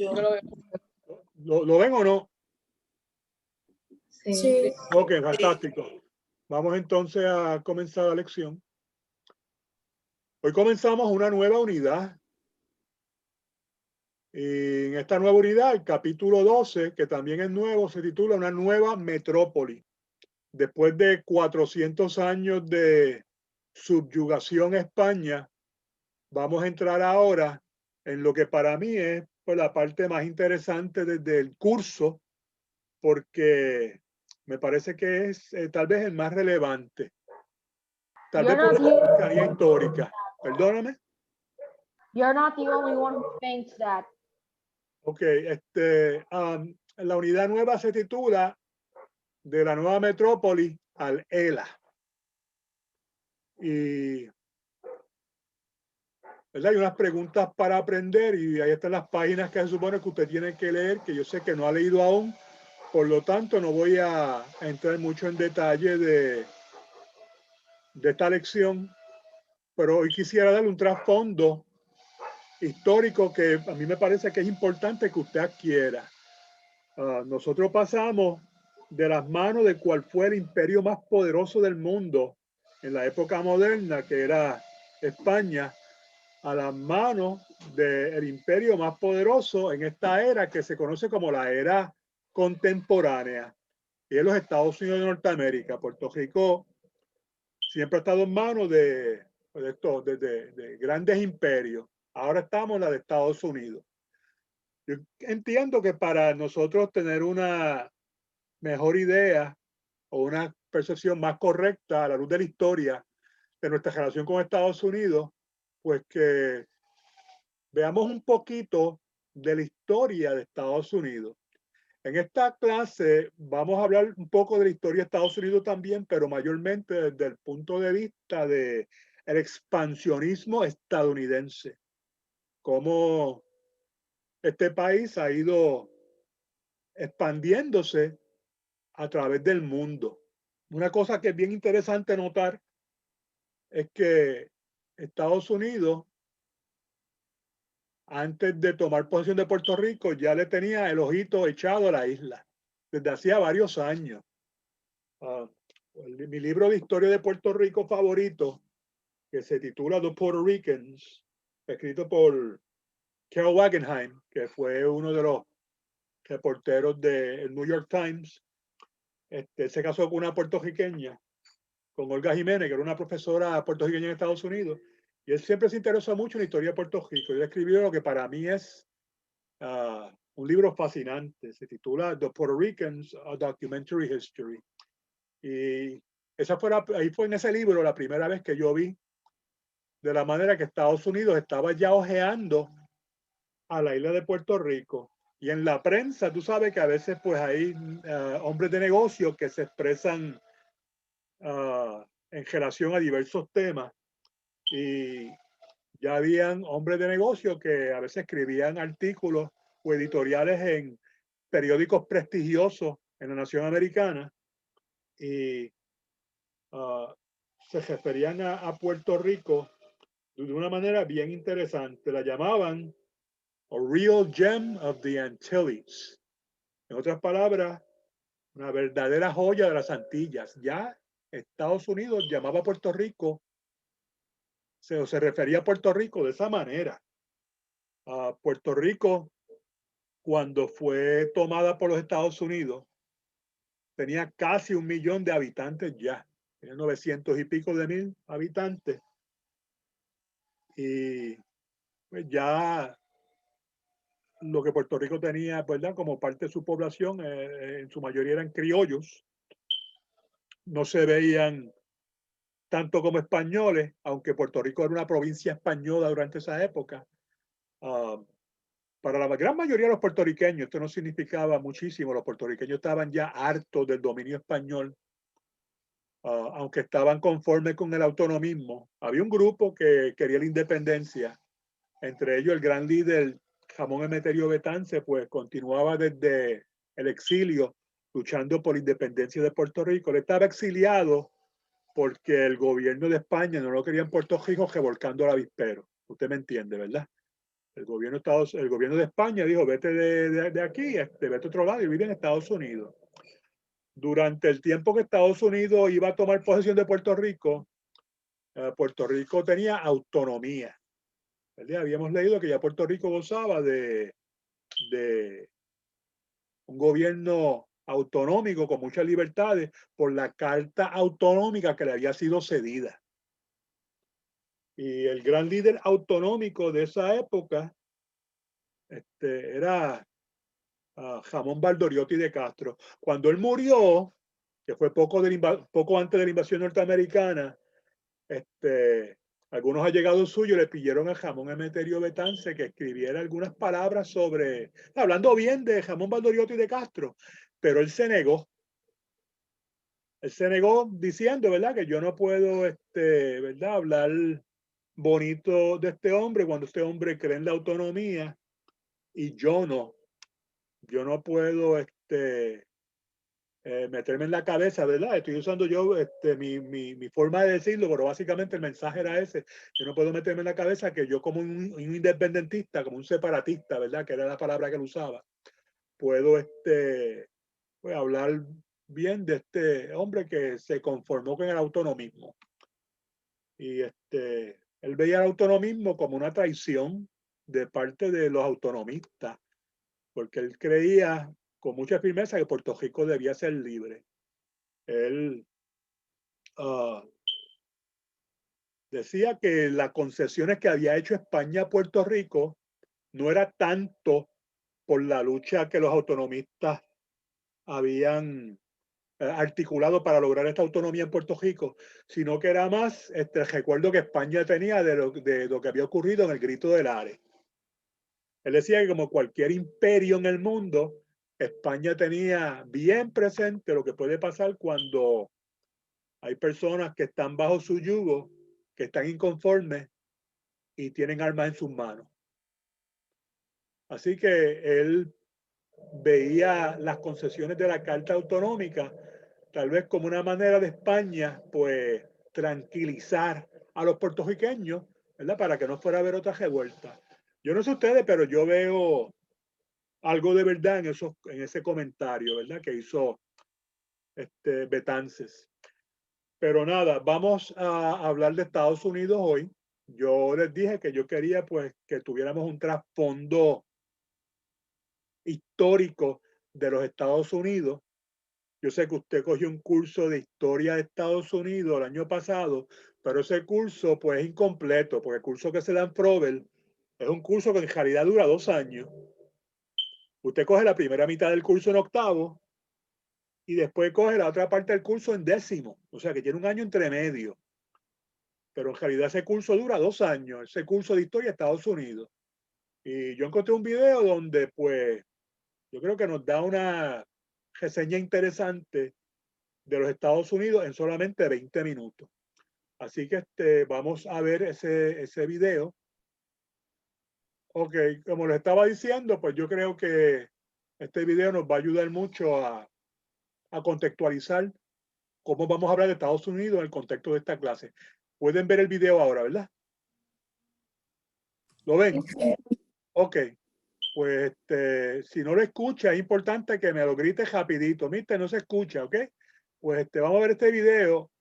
Yo. Yo lo veo. ¿Lo ven o no? Sí. Ok, fantástico. Vamos entonces a comenzar la lección. Hoy comenzamos una nueva unidad. Y en esta nueva unidad, el capítulo 12, que también es nuevo, se titula Una nueva metrópoli. Después de 400 años de subyugación a España, vamos a entrar ahora en lo que para mí es pues, la parte más interesante desde el curso, porque me parece que es tal vez el más relevante. Tal vez por su cercanía histórica. Perdóname. You're not the only one who thinks that. Ok, la unidad nueva se titula De la nueva metrópoli al ELA. Y ¿verdad? Hay unas preguntas para aprender y ahí están las páginas que se supone que usted tiene que leer, que yo sé que no ha leído aún. Por lo tanto, no voy a entrar mucho en detalle de esta lección, pero hoy quisiera darle un trasfondo histórico que a mí me parece que es importante que usted adquiera. Nosotros pasamos de las manos de cuál fue el imperio más poderoso del mundo en la época moderna, que era España, a las manos del imperio más poderoso en esta era que se conoce como la era contemporánea, y en los Estados Unidos de Norteamérica. Puerto Rico siempre ha estado en manos de grandes imperios. Ahora estamos en la de Estados Unidos. Yo entiendo que para nosotros tener una mejor idea o una percepción más correcta a la luz de la historia de nuestra relación con Estados Unidos, pues que veamos un poquito de la historia de Estados Unidos. En esta clase vamos a hablar un poco de la historia de Estados Unidos también, pero mayormente desde el punto de vista del expansionismo estadounidense. Cómo este país ha ido expandiéndose a través del mundo. Una cosa que es bien interesante notar es que Estados Unidos, antes de tomar posesión de Puerto Rico, ya le tenía el ojito echado a la isla desde hacía varios años. Mi libro de historia de Puerto Rico favorito, que se titula The Puerto Ricans, escrito por Carol Wagenheim, que fue uno de los reporteros del New York Times. Se casó con una puertorriqueña, con Olga Jiménez, que era una profesora puertorriqueña en Estados Unidos, y él siempre se interesó mucho en la historia de Puerto Rico. Él escribió lo que para mí es un libro fascinante. Se titula The Puerto Ricans, A Documentary History. Y ahí fue en ese libro la primera vez que yo vi de la manera que Estados Unidos estaba ya ojeando a la isla de Puerto Rico. Y en la prensa, tú sabes que a veces pues hay hombres de negocio que se expresan en relación a diversos temas. Y ya habían hombres de negocio que a veces escribían artículos o editoriales en periódicos prestigiosos en la nación americana y se referían a Puerto Rico de una manera bien interesante. La llamaban a real gem of the Antilles. En otras palabras, una verdadera joya de las Antillas. Ya Estados Unidos llamaba a Puerto Rico, se refería a Puerto Rico de esa manera. Puerto Rico, cuando fue tomada por los Estados Unidos, tenía casi 1 millón de habitantes ya. Tenía 900 y pico de mil habitantes. Y pues ya lo que Puerto Rico tenía, ¿verdad? Como parte de su población, en su mayoría eran criollos. No se veían tanto como españoles, aunque Puerto Rico era una provincia española durante esa época. Para la gran mayoría de los puertorriqueños, esto no significaba muchísimo. Los puertorriqueños estaban ya hartos del dominio español, aunque estaban conformes con el autonomismo. Había un grupo que quería la independencia, entre ellos el gran líder Ramón Emeterio Betance, pues continuaba desde el exilio luchando por la independencia de Puerto Rico. Él estaba exiliado porque el gobierno de España no lo quería en Puerto Rico revolcando el avispero. Usted me entiende, ¿verdad? El gobierno de España dijo, vete de aquí, vete a otro lado y vive en Estados Unidos. Durante el tiempo que Estados Unidos iba a tomar posesión de Puerto Rico tenía autonomía. ¿Verdad? Habíamos leído que ya Puerto Rico gozaba de un gobierno autonómico con muchas libertades por la carta autonómica que le había sido cedida. Y el gran líder autonómico de esa época era Jamón Valdoriotti de Castro. Cuando él murió, que fue poco antes de la invasión norteamericana, algunos allegados suyos le pidieron a Jamón Emeterio Betance que escribiera algunas palabras hablando bien de Jamón Valdoriotti de Castro, pero él se negó. Él se negó diciendo, ¿verdad?, que yo no puedo, ¿verdad?, hablar bonito de este hombre cuando este hombre cree en la autonomía y yo no. Yo no puedo, meterme en la cabeza, ¿verdad? Estoy usando yo mi forma de decirlo, pero básicamente el mensaje era ese. Yo no puedo meterme en la cabeza que yo como un independentista, como un separatista, ¿verdad? Que era la palabra que él usaba. Puedo pues, hablar bien de este hombre que se conformó con el autonomismo. Y él veía el autonomismo como una traición de parte de los autonomistas, porque él creía con mucha firmeza que Puerto Rico debía ser libre. Él decía que las concesiones que había hecho España a Puerto Rico no era tanto por la lucha que los autonomistas habían articulado para lograr esta autonomía en Puerto Rico, sino que era más el recuerdo que España tenía de lo que había ocurrido en el Grito del Ares. Él decía que como cualquier imperio en el mundo, España tenía bien presente lo que puede pasar cuando hay personas que están bajo su yugo, que están inconformes y tienen armas en sus manos. Así que él veía las concesiones de la Carta Autonómica tal vez como una manera de España, pues, tranquilizar a los puertorriqueños, ¿verdad? Para que no fuera a haber otra revuelta. Yo no sé ustedes, pero yo veo algo de verdad en ese comentario, ¿verdad? Que hizo Betances. Pero nada, vamos a hablar de Estados Unidos hoy. Yo les dije que yo quería, pues, que tuviéramos un trasfondo histórico de los Estados Unidos. Yo sé que usted cogió un curso de historia de Estados Unidos el año pasado, pero ese curso pues es incompleto, porque el curso que se da en Froebel es un curso que en realidad dura 2 años. Usted coge la primera mitad del curso en octavo y después coge la otra parte del curso en décimo, o sea que tiene un año entre medio. Pero en realidad ese curso dura 2 años, ese curso de historia de Estados Unidos. Y yo encontré un video donde pues yo creo que nos da una reseña interesante de los Estados Unidos en solamente 20 minutos. Así que vamos a ver ese video. Ok, como les estaba diciendo, pues yo creo que este video nos va a ayudar mucho a contextualizar cómo vamos a hablar de Estados Unidos en el contexto de esta clase. Pueden ver el video ahora, ¿verdad? ¿Lo ven? Ok. Pues si no lo escucha, es importante que me lo grite rapidito. Mister, no se escucha, ¿ok? Pues vamos a ver este video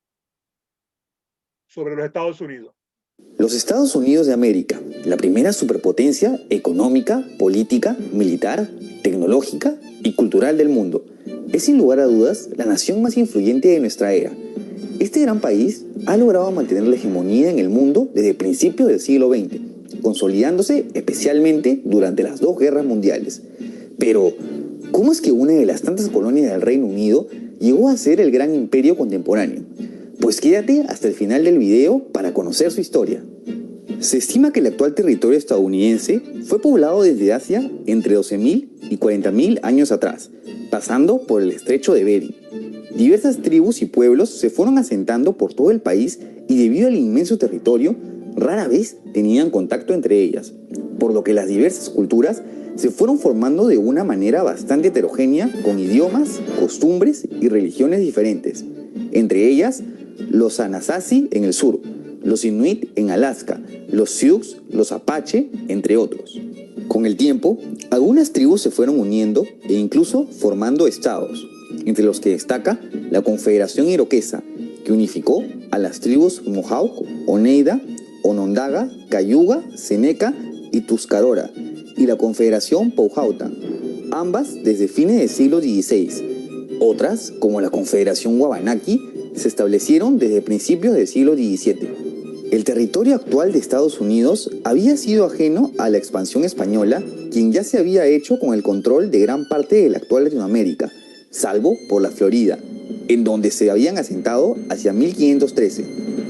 sobre los Estados Unidos. Los Estados Unidos de América, la primera superpotencia económica, política, militar, tecnológica y cultural del mundo, es sin lugar a dudas la nación más influyente de nuestra era. Este gran país ha logrado mantener la hegemonía en el mundo desde principios del siglo XX, consolidándose especialmente durante las 2 guerras mundiales. Pero, ¿cómo es que una de las tantas colonias del Reino Unido llegó a ser el gran imperio contemporáneo? Pues quédate hasta el final del video para conocer su historia. Se estima que el actual territorio estadounidense fue poblado desde Asia entre 12.000 y 40.000 años atrás, pasando por el estrecho de Bering. Diversas tribus y pueblos se fueron asentando por todo el país y debido al inmenso territorio, rara vez tenían contacto entre ellas, por lo que las diversas culturas se fueron formando de una manera bastante heterogénea con idiomas, costumbres y religiones diferentes. Entre ellas, los Anasazi en el sur, los Inuit en Alaska, los Sioux, los Apache, entre otros. Con el tiempo, algunas tribus se fueron uniendo e incluso formando estados, entre los que destaca la Confederación Iroquesa, que unificó a las tribus Mohawk, Oneida, Onondaga, Cayuga, Seneca y Tuscarora, y la Confederación Powhatan, ambas desde fines del siglo XVI. Otras, como la Confederación Wabanaki, se establecieron desde principios del siglo XVII. El territorio actual de Estados Unidos había sido ajeno a la expansión española, quien ya se había hecho con el control de gran parte de la actual Latinoamérica, salvo por la Florida, en donde se habían asentado hacia 1513.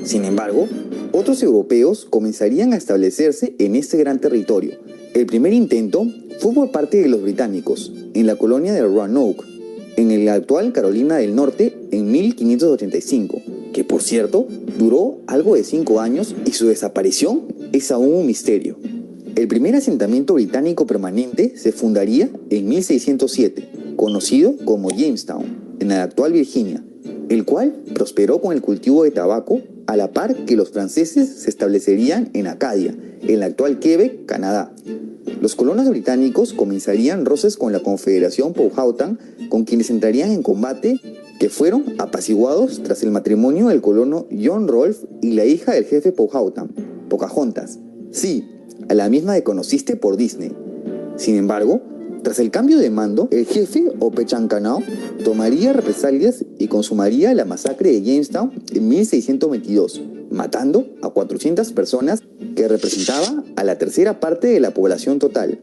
Sin embargo, otros europeos comenzarían a establecerse en este gran territorio. El primer intento fue por parte de los británicos, en la colonia de Roanoke, en la actual Carolina del Norte, en 1585, que por cierto duró algo de 5 años y su desaparición es aún un misterio. El primer asentamiento británico permanente se fundaría en 1607, conocido como Jamestown, en la actual Virginia, el cual prosperó con el cultivo de tabaco a la par que los franceses se establecerían en Acadia, en la actual Quebec, Canadá. Los colonos británicos comenzarían roces con la Confederación Powhatan, con quienes entrarían en combate, que fueron apaciguados tras el matrimonio del colono John Rolfe y la hija del jefe Powhatan, Pocahontas. Sí, a la misma que conociste por Disney. Sin embargo, tras el cambio de mando, el jefe Opechancanough tomaría represalias y consumaría la masacre de Jamestown en 1622, matando a 400 personas, que representaba a la tercera parte de la población total.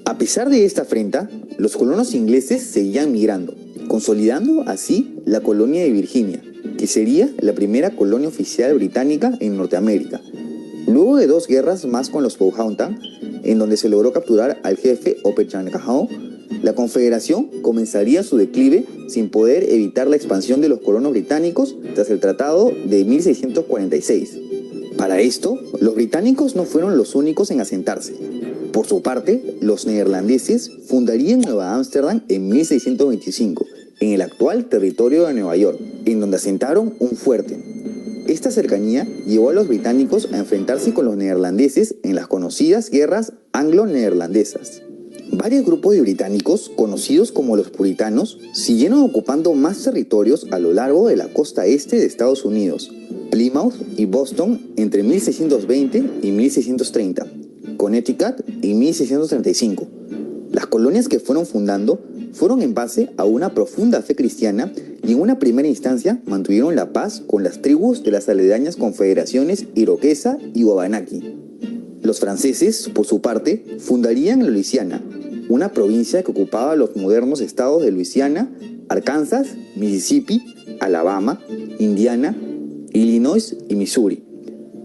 A pesar de esta afrenta, los colonos ingleses seguían migrando, consolidando así la colonia de Virginia, que sería la primera colonia oficial británica en Norteamérica. Luego de 2 guerras más con los Powhatan, en donde se logró capturar al jefe Opechancanough, la confederación comenzaría su declive sin poder evitar la expansión de los colonos británicos tras el Tratado de 1646. Para esto, los británicos no fueron los únicos en asentarse. Por su parte, los neerlandeses fundarían Nueva Ámsterdam en 1625, en el actual territorio de Nueva York, en donde asentaron un fuerte. Esta cercanía llevó a los británicos a enfrentarse con los neerlandeses en las conocidas guerras anglo-neerlandesas. Varios grupos de británicos, conocidos como los puritanos, siguieron ocupando más territorios a lo largo de la costa este de Estados Unidos, Plymouth y Boston entre 1620 y 1630, Connecticut en 1635. Las colonias que fueron fundando fueron en base a una profunda fe cristiana y en una primera instancia mantuvieron la paz con las tribus de las aledañas confederaciones Iroquesa y Wabanaki. Los franceses, por su parte, fundarían la Luisiana, una provincia que ocupaba los modernos estados de Luisiana, Arkansas, Mississippi, Alabama, Indiana, Illinois y Missouri.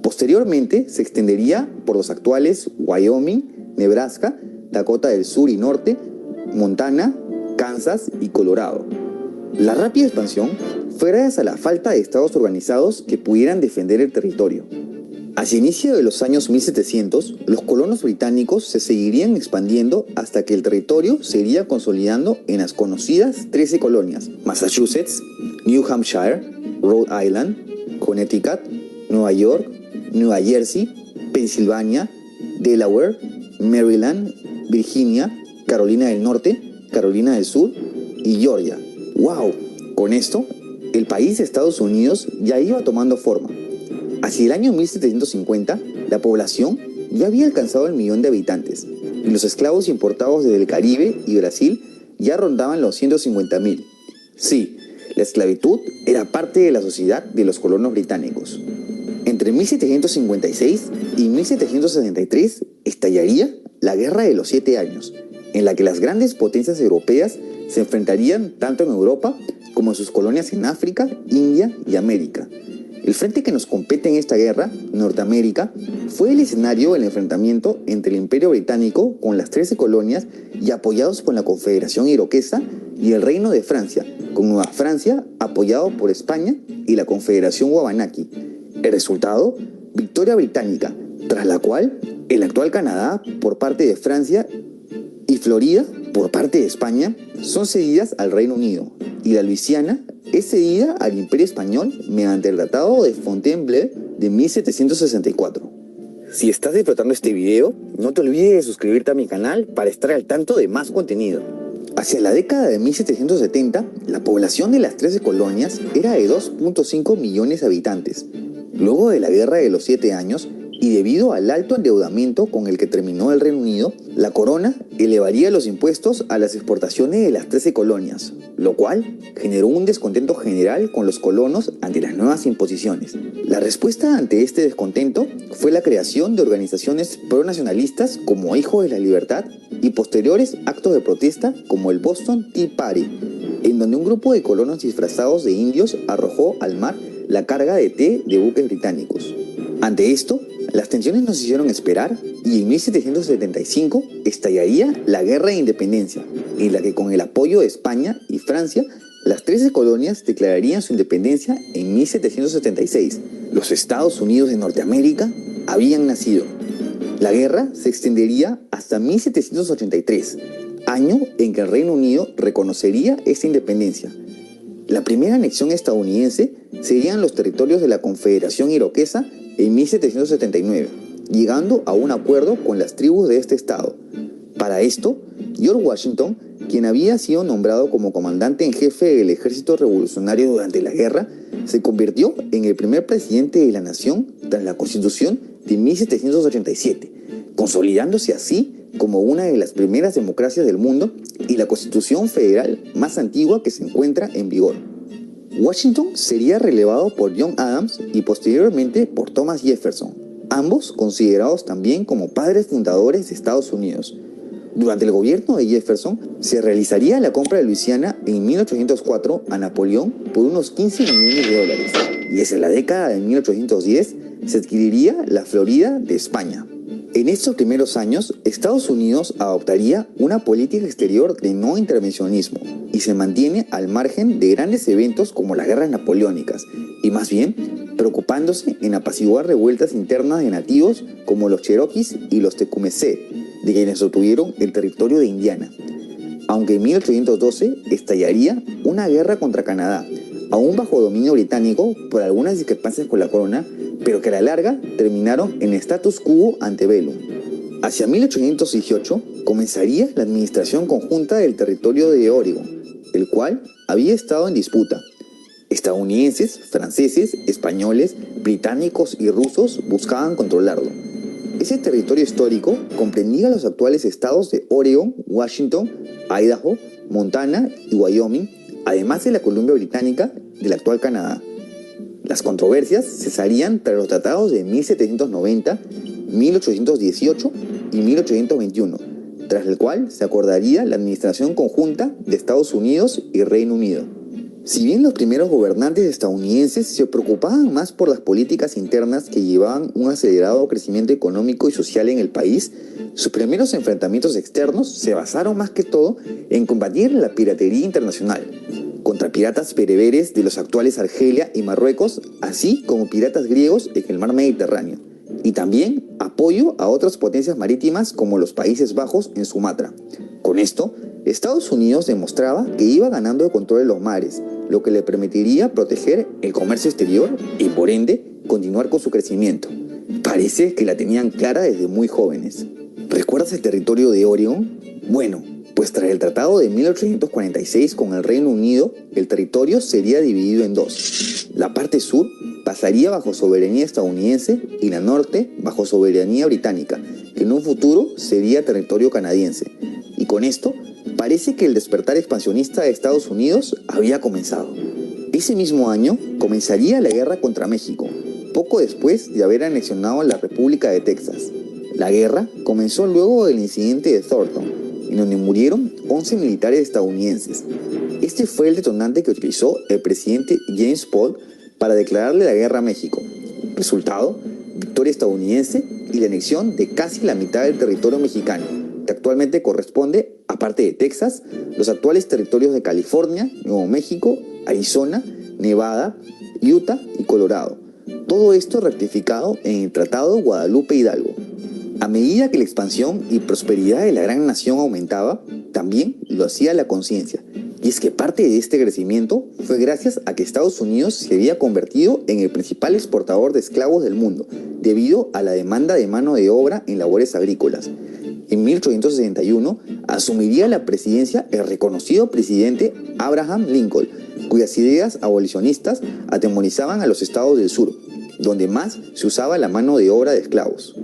Posteriormente se extendería por los actuales Wyoming, Nebraska, Dakota del Sur y Norte, Montana, Kansas y Colorado. La rápida expansión fue gracias a la falta de estados organizados que pudieran defender el territorio. Hacia inicio de los años 1700, los colonos británicos se seguirían expandiendo hasta que el territorio se iría consolidando en las conocidas 13 colonias: Massachusetts, New Hampshire, Rhode Island, Connecticut, Nueva York, Nueva Jersey, Pensilvania, Delaware, Maryland, Virginia, Carolina del Norte, Carolina del Sur y Georgia. ¡Wow! Con esto, el país de Estados Unidos ya iba tomando forma. Hacia el año 1750, la población ya había alcanzado el 1.000.000 de habitantes y los esclavos importados desde el Caribe y Brasil ya rondaban los 150.000. Sí, la esclavitud era parte de la sociedad de los colonos británicos. Entre 1756 y 1763 estallaría la Guerra de los 7 Años, en la que las grandes potencias europeas se enfrentarían tanto en Europa como en sus colonias en África, India y América. El frente que nos compete en esta guerra, Norteamérica, fue el escenario del enfrentamiento entre el Imperio Británico con las 13 colonias y apoyados por la Confederación Iroquesa, y el Reino de Francia, con Nueva Francia apoyado por España y la Confederación Wabanaki. El resultado, victoria británica, tras la cual el actual Canadá por parte de Francia y Florida por parte de España son cedidas al Reino Unido, y la Luisiana es cedida al Imperio Español mediante el Tratado de Fontainebleau de 1764. Si estás disfrutando este video, no te olvides de suscribirte a mi canal para estar al tanto de más contenido. Hacia la década de 1770, la población de las 13 colonias era de 2.5 millones de habitantes. Luego de la Guerra de los 7 años, y debido al alto endeudamiento con el que terminó el Reino Unido, la corona elevaría los impuestos a las exportaciones de las 13 colonias, lo cual generó un descontento general con los colonos ante las nuevas imposiciones. La respuesta ante este descontento fue la creación de organizaciones pronacionalistas como Hijos de la Libertad y posteriores actos de protesta como el Boston Tea Party, en donde un grupo de colonos disfrazados de indios arrojó al mar la carga de té de buques británicos. Ante esto, las tensiones no se hicieron esperar y en 1775 estallaría la Guerra de Independencia, en la que con el apoyo de España y Francia, las 13 colonias declararían su independencia en 1776. Los Estados Unidos de Norteamérica habían nacido. La guerra se extendería hasta 1783, año en que el Reino Unido reconocería esta independencia. La primera anexión estadounidense serían los territorios de la Confederación Iroquesa en 1779, llegando a un acuerdo con las tribus de este estado. Para esto, George Washington, quien había sido nombrado como comandante en jefe del ejército revolucionario durante la guerra, se convirtió en el primer presidente de la nación tras la Constitución de 1787, consolidándose así como una de las primeras democracias del mundo y la Constitución federal más antigua que se encuentra en vigor. Washington sería relevado por John Adams y posteriormente por Thomas Jefferson, ambos considerados también como padres fundadores de Estados Unidos. Durante el gobierno de Jefferson se realizaría la compra de Luisiana en 1804 a Napoleón por unos 15 millones de dólares y desde la década de 1810 se adquiriría la Florida de España. En estos primeros años, Estados Unidos adoptaría una política exterior de no intervencionismo y se mantiene al margen de grandes eventos como las guerras napoleónicas y más bien preocupándose en apaciguar revueltas internas de nativos como los Cherokees y los Tecumseh, de quienes obtuvieron el territorio de Indiana. Aunque en 1812 estallaría una guerra contra Canadá, aún bajo dominio británico por algunas discrepancias con la corona, pero que a la larga terminaron en status quo ante bellum. Hacia 1818 comenzaría la administración conjunta del territorio de Oregón, el cual había estado en disputa. Estadounidenses, franceses, españoles, británicos y rusos buscaban controlarlo. Ese territorio histórico comprendía los actuales estados de Oregón, Washington, Idaho, Montana y Wyoming, además de la Columbia Británica del actual Canadá. Las controversias cesarían tras los tratados de 1790, 1818 y 1821, tras el cual se acordaría la administración conjunta de Estados Unidos y Reino Unido. Si bien los primeros gobernantes estadounidenses se preocupaban más por las políticas internas que llevaban un acelerado crecimiento económico y social en el país, sus primeros enfrentamientos externos se basaron más que todo en combatir la piratería internacional, contra piratas bereberes de los actuales Argelia y Marruecos, así como piratas griegos en el mar Mediterráneo, y también apoyo a otras potencias marítimas como los Países Bajos en Sumatra. Con esto, Estados Unidos demostraba que iba ganando el control de los mares, lo que le permitiría proteger el comercio exterior y, por ende, continuar con su crecimiento. Parece que la tenían clara desde muy jóvenes. ¿Recuerdas el territorio de Oregón? Bueno, pues tras el Tratado de 1846 con el Reino Unido, el territorio sería dividido en dos. La parte sur pasaría bajo soberanía estadounidense y la norte bajo soberanía británica, que en un futuro sería territorio canadiense. Y con esto, parece que el despertar expansionista de Estados Unidos había comenzado. Ese mismo año comenzaría la guerra contra México, poco después de haber anexionado la República de Texas. La guerra comenzó luego del incidente de Thornton, en donde murieron 11 militares estadounidenses. Este fue el detonante que utilizó el presidente James Polk para declararle la guerra a México. Resultado, victoria estadounidense y la anexión de casi la mitad del territorio mexicano, que actualmente corresponde, aparte de Texas, los actuales territorios de California, Nuevo México, Arizona, Nevada, Utah y Colorado. Todo esto rectificado en el Tratado de Guadalupe Hidalgo. A medida que la expansión y prosperidad de la gran nación aumentaba, también lo hacía la conciencia. Y es que parte de este crecimiento fue gracias a que Estados Unidos se había convertido en el principal exportador de esclavos del mundo, debido a la demanda de mano de obra en labores agrícolas. En 1861 asumiría la presidencia el reconocido presidente Abraham Lincoln, cuyas ideas abolicionistas atemorizaban a los estados del sur, donde más se usaba la mano de obra de esclavos.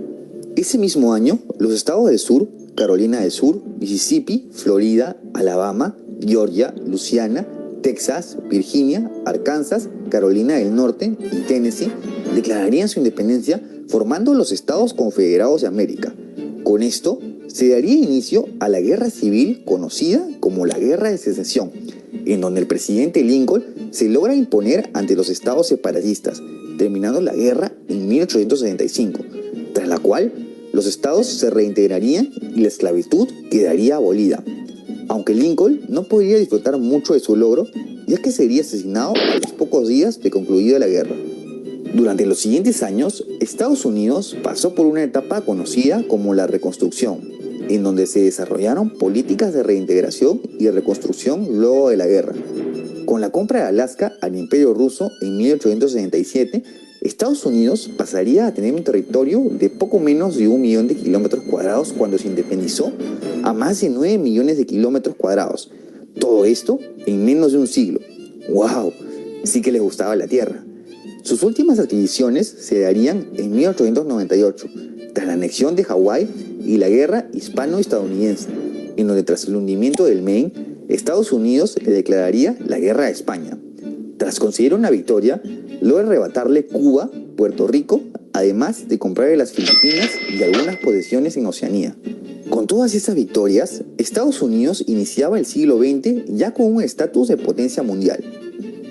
Ese mismo año, los estados del sur, Carolina del Sur, Mississippi, Florida, Alabama, Georgia, Luisiana, Texas, Virginia, Arkansas, Carolina del Norte y Tennessee declararían su independencia formando los Estados Confederados de América. Con esto se daría inicio a la guerra civil conocida como la Guerra de Secesión, en donde el presidente Lincoln se logra imponer ante los estados separatistas, terminando la guerra en 1865, tras la cual los estados se reintegrarían y la esclavitud quedaría abolida. Aunque Lincoln no podría disfrutar mucho de su logro, ya que sería asesinado a los pocos días de concluida la guerra. Durante los siguientes años, Estados Unidos pasó por una etapa conocida como la Reconstrucción, en donde se desarrollaron políticas de reintegración y reconstrucción luego de la guerra. Con la compra de Alaska al Imperio Ruso en 1867, Estados Unidos pasaría a tener un territorio de poco menos de 1 millón de kilómetros cuadrados cuando se independizó a más de 9 millones de kilómetros cuadrados. Todo esto en menos de un siglo. ¡Wow! Sí que les gustaba la tierra. Sus últimas adquisiciones se darían en 1898, tras la anexión de Hawái y la guerra hispano-estadounidense, en donde tras el hundimiento del Maine, Estados Unidos le declararía la guerra a España. Tras conseguir una victoria, logra arrebatarle Cuba, Puerto Rico, además de comprarle las Filipinas y algunas posesiones en Oceanía. Con todas esas victorias, Estados Unidos iniciaba el siglo XX ya con un estatus de potencia mundial.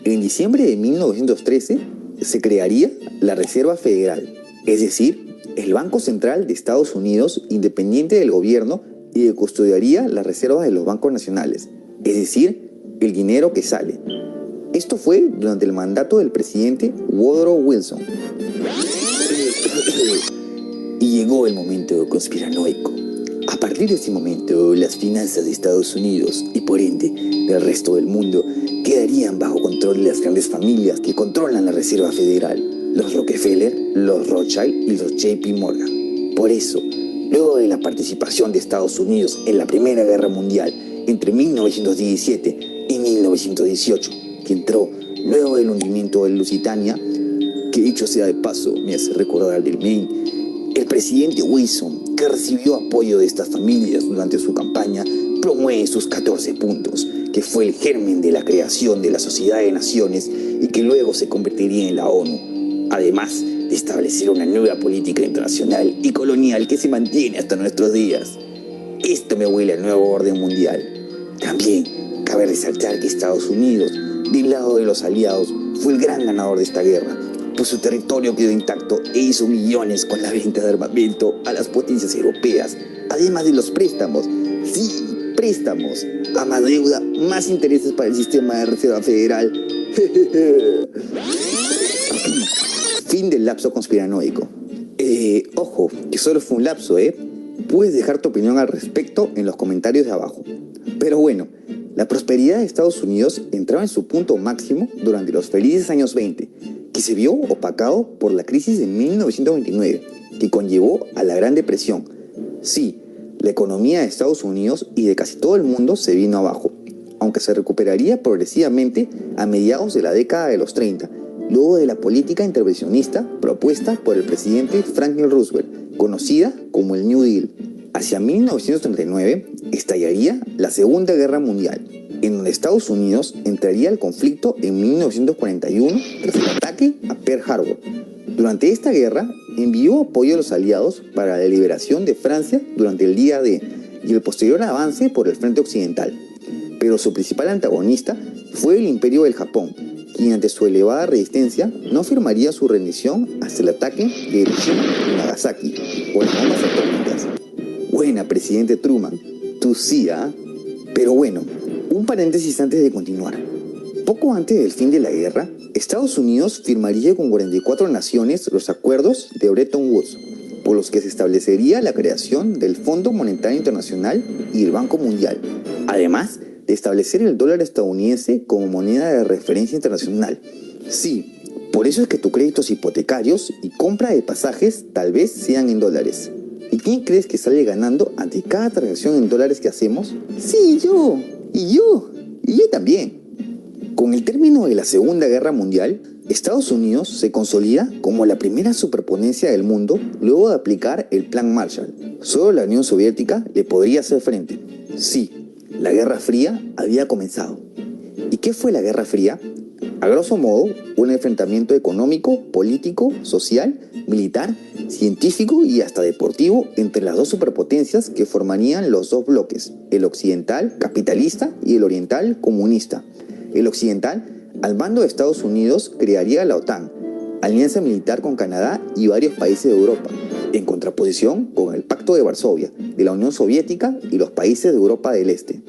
En diciembre de 1913 se crearía la Reserva Federal, es decir, el Banco Central de Estados Unidos independiente del gobierno y que custodiaría las reservas de los bancos nacionales, es decir, el dinero que sale. Esto fue durante el mandato del presidente Woodrow Wilson. Y llegó el momento conspiranoico. A partir de este momento, las finanzas de Estados Unidos y por ende del resto del mundo quedarían bajo control de las grandes familias que controlan la Reserva Federal, los Rockefeller, los Rothschild y los JP Morgan. Por eso, luego de la participación de Estados Unidos en la Primera Guerra Mundial entre 1917 y 1918, que entró luego del hundimiento del Lusitania, que dicho sea de paso me hace recordar del Maine, el presidente Wilson, que recibió apoyo de estas familias durante su campaña, promueve sus 14 puntos, que fue el germen de la creación de la Sociedad de Naciones y que luego se convertiría en la ONU, además de establecer una nueva política internacional y colonial que se mantiene hasta nuestros días. Esto me huele al nuevo orden mundial. También cabe resaltar que Estados Unidos, del lado de los aliados, fue el gran ganador de esta guerra, pues su territorio quedó intacto e hizo millones con la venta de armamento a las potencias europeas, además de los préstamos. Sí, préstamos, a más deuda, más intereses para el sistema de Reserva Federal. Fin del lapso conspiranoico. Ojo, que solo fue un lapso, Puedes dejar tu opinión al respecto en los comentarios de abajo. Pero bueno, la prosperidad de Estados Unidos entraba en su punto máximo durante los felices años 20, que se vio opacado por la crisis de 1929, que conllevó a la Gran Depresión. Sí, la economía de Estados Unidos y de casi todo el mundo se vino abajo, aunque se recuperaría progresivamente a mediados de la década de los 30, luego de la política intervencionista propuesta por el presidente Franklin Roosevelt, conocida como el New Deal. Hacia 1939 estallaría la Segunda Guerra Mundial, en donde Estados Unidos entraría al conflicto en 1941 tras el ataque a Pearl Harbor. Durante esta guerra envió apoyo a los aliados para la liberación de Francia durante el día D y el posterior avance por el frente occidental. Pero su principal antagonista fue el Imperio del Japón, quien ante su elevada resistencia no firmaría su rendición hasta el ataque de Hiroshima y Nagasaki por las bombas atómicas. Buena, presidente Truman, tú sí, ¿ah? Pero bueno, un paréntesis antes de continuar. Poco antes del fin de la guerra, Estados Unidos firmaría con 44 naciones los acuerdos de Bretton Woods, por los que se establecería la creación del Fondo Monetario Internacional y el Banco Mundial, además de establecer el dólar estadounidense como moneda de referencia internacional. Sí, Por eso es que tus créditos hipotecarios y compra de pasajes tal vez sean en dólares. ¿Y quién crees que sale ganando ante cada transacción en dólares que hacemos? Sí, yo. Y yo. Y yo también. Con el término de la Segunda Guerra Mundial, Estados Unidos se consolida como la primera superpotencia del mundo luego de aplicar el Plan Marshall. Solo la Unión Soviética le podría hacer frente. Sí, la Guerra Fría había comenzado. ¿Y qué fue la Guerra Fría? A grosso modo, un enfrentamiento económico, político, social, militar, científico y hasta deportivo entre las dos superpotencias que formarían los dos bloques, el occidental capitalista y el oriental comunista. El occidental, al mando de Estados Unidos, crearía la OTAN, alianza militar con Canadá y varios países de Europa, en contraposición con el Pacto de Varsovia, de la Unión Soviética y los países de Europa del Este.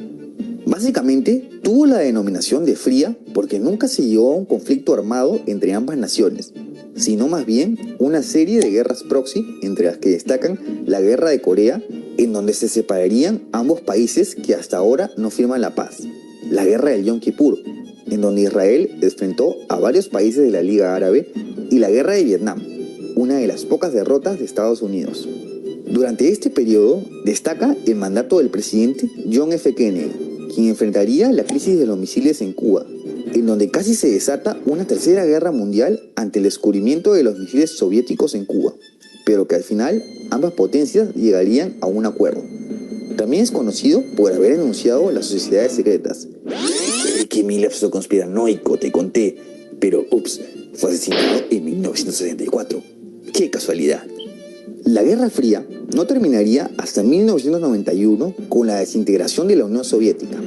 Básicamente, tuvo la denominación de fría porque nunca se llegó a un conflicto armado entre ambas naciones, sino más bien una serie de guerras proxy, entre las que destacan la Guerra de Corea, en donde se separarían ambos países que hasta ahora no firman la paz, la Guerra del Yom Kippur, en donde Israel enfrentó a varios países de la Liga Árabe, y la Guerra de Vietnam, una de las pocas derrotas de Estados Unidos. Durante este periodo destaca el mandato del presidente John F. Kennedy, quien enfrentaría la crisis de los misiles en Cuba, en donde casi se desata una tercera guerra mundial ante el descubrimiento de los misiles soviéticos en Cuba, pero que al final ambas potencias llegarían a un acuerdo. También es conocido por haber enunciado las sociedades secretas. Que mi lapso conspiranoico te conté, pero ups, fue asesinado en 1964. ¡Qué casualidad! La Guerra Fría no terminaría hasta 1991 con la desintegración de la Unión Soviética.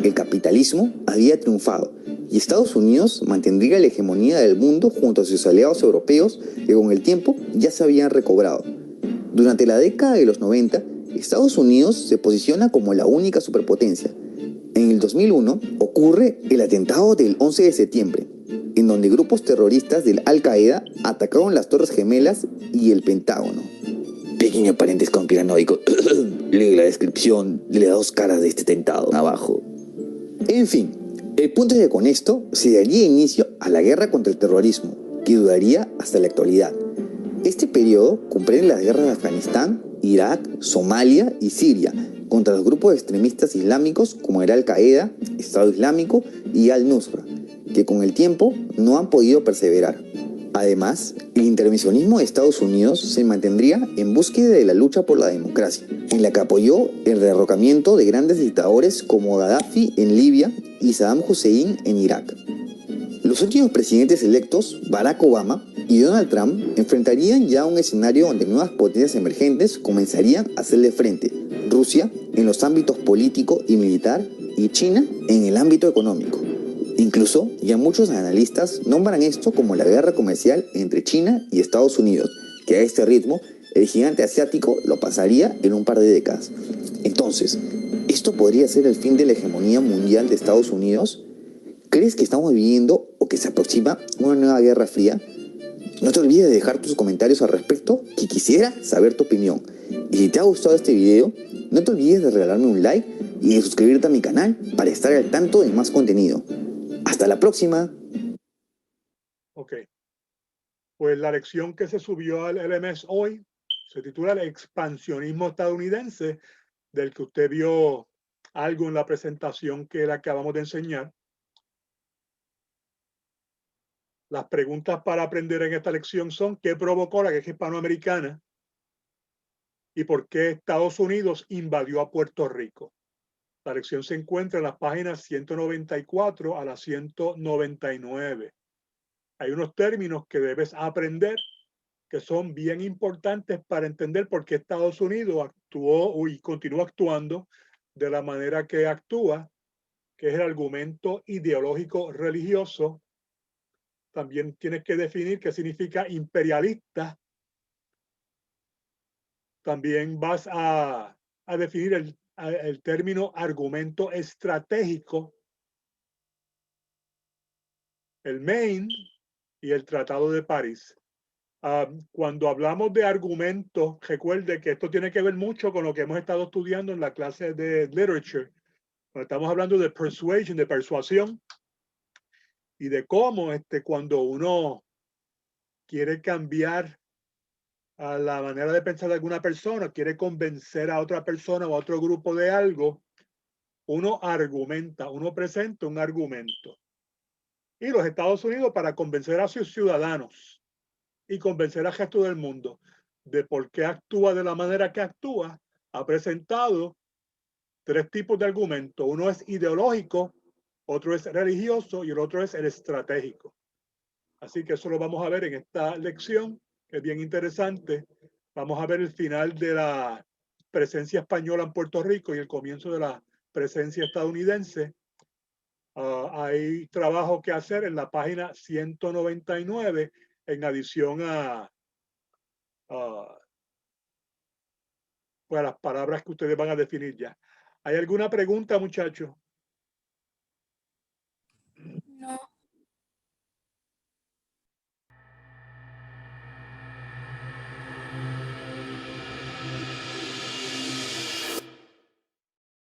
El capitalismo había triunfado y Estados Unidos mantendría la hegemonía del mundo junto a sus aliados europeos que con el tiempo ya se habían recobrado. Durante la década de los 90, Estados Unidos se posiciona como la única superpotencia. En el 2001 ocurre el atentado del 11 de septiembre, en donde grupos terroristas del Al-Qaeda atacaron las Torres Gemelas y el Pentágono. Pequeño paréntesis conspiranoico. Lee la descripción de las dos caras de este atentado abajo. En fin, el punto es que con esto se daría inicio a la guerra contra el terrorismo, que duraría hasta la actualidad. Este periodo comprende las guerras de Afganistán, Irak, Somalia y Siria, contra los grupos extremistas islámicos como el Al-Qaeda, Estado Islámico y Al-Nusra, que con el tiempo no han podido perseverar. Además, el intervencionismo de Estados Unidos se mantendría en búsqueda de la lucha por la democracia, en la que apoyó el derrocamiento de grandes dictadores como Gaddafi en Libia y Saddam Hussein en Irak. Los últimos presidentes electos, Barack Obama y Donald Trump, enfrentarían ya un escenario donde nuevas potencias emergentes comenzarían a hacerle frente: Rusia en los ámbitos político y militar y China en el ámbito económico. Incluso ya muchos analistas nombran esto como la guerra comercial entre China y Estados Unidos, que a este ritmo el gigante asiático lo pasaría en un par de décadas. Entonces, ¿esto podría ser el fin de la hegemonía mundial de Estados Unidos? ¿Crees que estamos viviendo o que se aproxima una nueva guerra fría? No te olvides de dejar tus comentarios al respecto, que quisiera saber tu opinión. Y si te ha gustado este video, no te olvides de regalarme un like y de suscribirte a mi canal para estar al tanto de más contenido. ¡Hasta la próxima! Ok, pues la lección que se subió al LMS hoy se titula El expansionismo estadounidense, del que usted vio algo en la presentación que le acabamos de enseñar. Las preguntas para aprender en esta lección son: ¿qué provocó la guerra hispanoamericana? ¿Y por qué Estados Unidos invadió a Puerto Rico? La lección se encuentra en las páginas 194 a la 199. Hay unos términos que debes aprender que son bien importantes para entender por qué Estados Unidos actuó y continúa actuando de la manera que actúa, que es el argumento ideológico religioso. También tienes que definir qué significa imperialista. También vas a definir el término argumento estratégico, el Maine y el Tratado de París. Cuando hablamos de argumentos, recuerde que esto tiene que ver mucho con lo que hemos estado estudiando en la clase de literature. Cuando estamos hablando de persuasion, de persuasión, y de cómo cuando uno quiere cambiar a la manera de pensar de alguna persona, quiere convencer a otra persona o a otro grupo de algo, uno argumenta, uno presenta un argumento. Y los Estados Unidos, para convencer a sus ciudadanos y convencer al resto del mundo de por qué actúa de la manera que actúa, ha presentado tres tipos de argumentos. Uno es ideológico, otro es religioso y el otro es el estratégico. Así que eso lo vamos a ver en esta lección, que es bien interesante. Vamos a ver el final de la presencia española en Puerto Rico y el comienzo de la presencia estadounidense. Hay trabajo que hacer en la página 199 en adición a pues, las palabras que ustedes van a definir ya. ¿Hay alguna pregunta, muchachos?